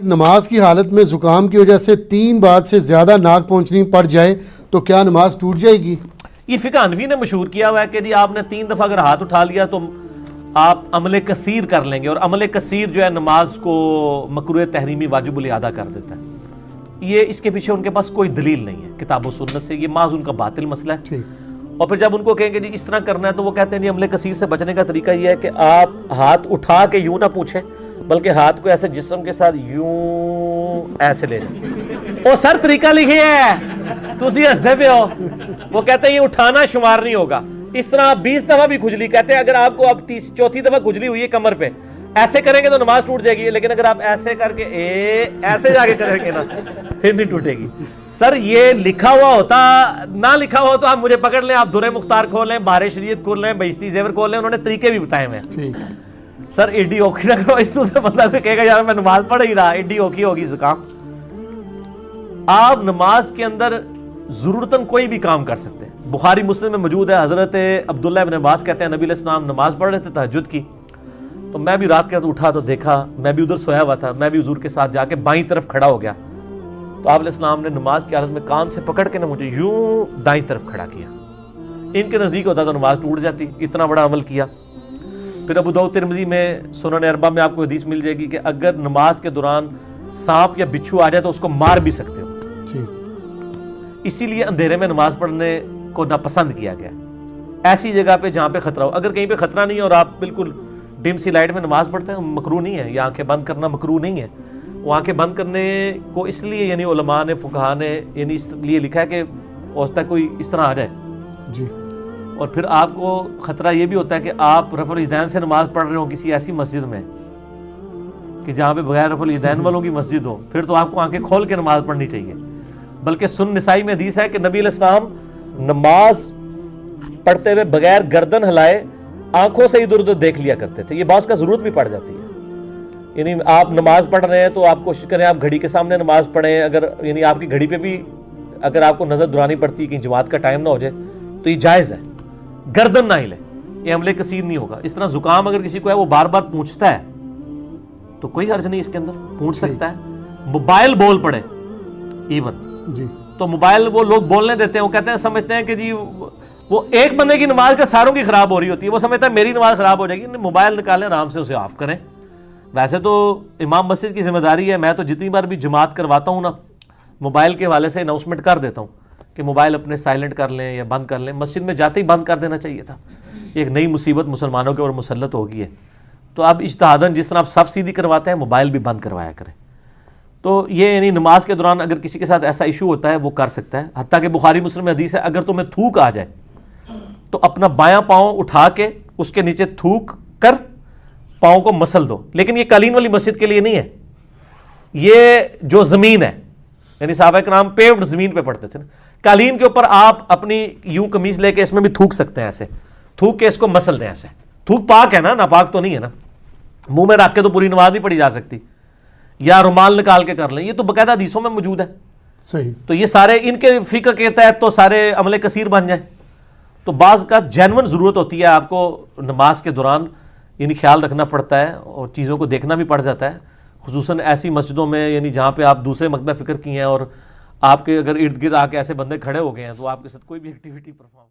نماز کی حالت میں زکام کی وجہ سے 3 بار سے زیادہ ناک پہنچنی پڑ جائے تو کیا نماز ٹوٹ جائے گی؟ یہ فقہ حنفی نے مشہور کیا ہوا ہے کہ جی آپ نے 3 دفعہ اگر ہاتھ اٹھا لیا تو آپ عمل کثیر کر لیں گے، اور عمل کثیر جو ہے نماز کو مکروہ تحریمی واجب الادا کر دیتا ہے۔ یہ اس کے پیچھے ان کے پاس کوئی دلیل نہیں ہے کتاب و سنت سے، یہ محض ان کا باطل مسئلہ ہے۔ اور پھر جب ان کو کہیں گے جی اس طرح کرنا ہے تو وہ کہتے ہیں جی عمل کثیر سے بچنے کا طریقہ یہ ہے کہ آپ ہاتھ اٹھا کے یوں نہ پوچھیں، بلکہ ہاتھ کو ایسے جسم کے ساتھ یوں ایسے لے او سر طریقہ لکھے ہے تو اسی ہنستے پہ ہو۔ وہ کہتے ہیں یہ اٹھانا شمار نہیں ہوگا۔ اس طرح آپ 20 دفعہ بھی کھجلی، کہتے ہیں اگر آپ کو اب 34 دفعہ کھجلی ہوئی ہے کمر پہ، ایسے کریں گے تو نماز ٹوٹ جائے گی، لیکن اگر آپ ایسے کر کے ایسے جا کے کریں گے نا پھر نہیں ٹوٹے گی۔ سر یہ لکھا ہوا ہوتا، نہ لکھا ہوا تو آپ مجھے پکڑ لیں، آپ درِ مختار کھول لیں، بہار شریعت کھول لیں، بہشتی زیور کھول لیں، انہوں نے طریقے بھی بتائے ہوئے۔ سر ایڈی اوکھی نہ کرو، اس تو سے بندہ کوئی کہے گا یار میں نماز پڑھ ہی رہا، ایڈی اوکھی ہوگی زکام۔ آپ نماز کے اندر ضرورتاً کوئی بھی کام کر سکتے ہیں۔ بخاری مسلم میں موجود ہے، حضرت عبداللہ ابن عباس کہتے ہیں نبی علیہ السلام نماز پڑھ رہے تھے تہجد کی، تو میں بھی رات کے وقت اٹھا تو دیکھا، میں بھی ادھر سویا ہوا تھا، میں بھی حضور کے ساتھ جا کے بائیں طرف کھڑا ہو گیا، تو آپ علیہ السلام نے نماز کی حالت میں کان سے پکڑ کے نہ مجھے یوں دائیں طرف کھڑا کیا۔ ان کے نزدیک ہوتا تو نماز ٹوٹ جاتی، اتنا بڑا عمل کیا۔ پھر ابو داؤد ترمذی میں سنن اربعہ میں آپ کو حدیث مل جائے گی کہ اگر نماز کے دوران سانپ یا بچھو آ جائے تو اس کو مار بھی سکتے ہو۔ اسی لیے اندھیرے میں نماز پڑھنے کو ناپسند کیا گیا، ایسی جگہ پہ جہاں پہ خطرہ ہو۔ اگر کہیں پہ خطرہ نہیں ہے اور آپ بالکل ڈم سی لائٹ میں نماز پڑھتے ہیں، مکروہ نہیں ہے، یا آنکھیں بند کرنا مکروہ نہیں ہے۔ وہ آنکھیں بند کرنے کو اس لیے یعنی علماء نے فقہاء نے یعنی اس لیے لکھا ہے کہ ہو سکتا ہے کوئی اس طرح آ جائے جی۔ اور پھر آپ کو خطرہ یہ بھی ہوتا ہے کہ آپ رفع الیدین سے نماز پڑھ رہے ہو کسی ایسی مسجد میں کہ جہاں پہ بغیر رفع الیدین والوں کی مسجد ہو، پھر تو آپ کو آنکھیں کھول کے نماز پڑھنی چاہیے۔ بلکہ سنن نسائی میں حدیث ہے کہ نبی علیہ السلام نماز پڑھتے ہوئے بغیر گردن ہلائے آنکھوں سے ادھر ادھر دیکھ لیا کرتے تھے۔ یہ بعض کا ضرورت بھی پڑ جاتی ہے، یعنی آپ نماز پڑھ رہے ہیں تو آپ کوشش کریں آپ گھڑی کے سامنے نماز پڑھیں، اگر یعنی آپ کی گھڑی پہ بھی اگر آپ کو نظر دورانی پڑتی ہے کہ جماعت کا ٹائم نہ ہو جائے تو یہ جائز ہے، گردن نہ ہلے، یہ عمل کثیر نہیں ہوگا۔ اس طرح زکام اگر کسی کو ہے وہ بار بار پونچھتا ہے تو کوئی حرج نہیں، اس کے اندر پونچھ سکتا ہے۔ موبائل بول پڑے ایون جی، تو موبائل وہ لوگ بولنے دیتے ہیں، وہ کہتے ہیں سمجھتے ہیں کہ جی وہ ایک بندے کی نماز کا ساروں کی خراب ہو رہی ہوتی ہے، وہ سمجھتا ہے میری نماز خراب ہو جائے گی۔ موبائل نکالیں، آرام سے اسے آف کریں۔ ویسے تو امام مسجد کی ذمہ داری ہے، میں تو جتنی بار بھی جماعت کرواتا ہوں نا موبائل کے حوالے سے اناؤنسمنٹ کر دیتا ہوں کہ موبائل اپنے سائلنٹ کر لیں یا بند کر لیں۔ مسجد میں جاتے ہی بند کر دینا چاہیے تھا، ایک نئی مصیبت مسلمانوں کے اوپر مسلط ہوگی ہے۔ تو اب اجتہاداً جس طرح آپ صف سیدھی کرواتے ہیں موبائل بھی بند کروایا کریں۔ تو یہ یعنی نماز کے دوران اگر کسی کے ساتھ ایسا ایشو ہوتا ہے وہ کر سکتا ہے۔ حتیٰ کہ بخاری مسلم میں حدیث ہے اگر تمہیں تھوک آ جائے تو اپنا بایاں پاؤں اٹھا کے اس کے نیچے تھوک کر پاؤں کو مسل دو، لیکن یہ قالین والی مسجد کے لیے نہیں ہے، یہ جو زمین ہے، یعنی صحابہ کرام پیوڈ زمین پہ پڑھتے تھے نا، قالین کے اوپر آپ اپنی یوں قمیص لے کے اس میں بھی تھوک سکتے ہیں، ایسے تھوک کے اس کو مسل دیں۔ ایسے تھوک پاک ہے نا، ناپاک تو نہیں ہے نا، منہ میں رکھ کے تو پوری نماز نہیں پڑھی جا سکتی، یا رومال نکال کے کر لیں، یہ تو باقاعدہ حدیثوں میں موجود ہے۔ صحیح، تو یہ سارے ان کے فقہ کے تحت تو سارے عمل کثیر بن جائیں۔ تو بعض کا جینون ضرورت ہوتی ہے آپ کو نماز کے دوران یعنی خیال رکھنا پڑتا ہے اور چیزوں کو دیکھنا بھی پڑ جاتا ہے، خصوصاً ایسی مسجدوں میں یعنی جہاں پہ آپ دوسرے مکتبہ فکر کی ہیں اور آپ کے اگر ارد گرد آ کے ایسے بندے کھڑے ہو گئے ہیں تو آپ کے ساتھ کوئی بھی ایکٹیویٹی پرفارم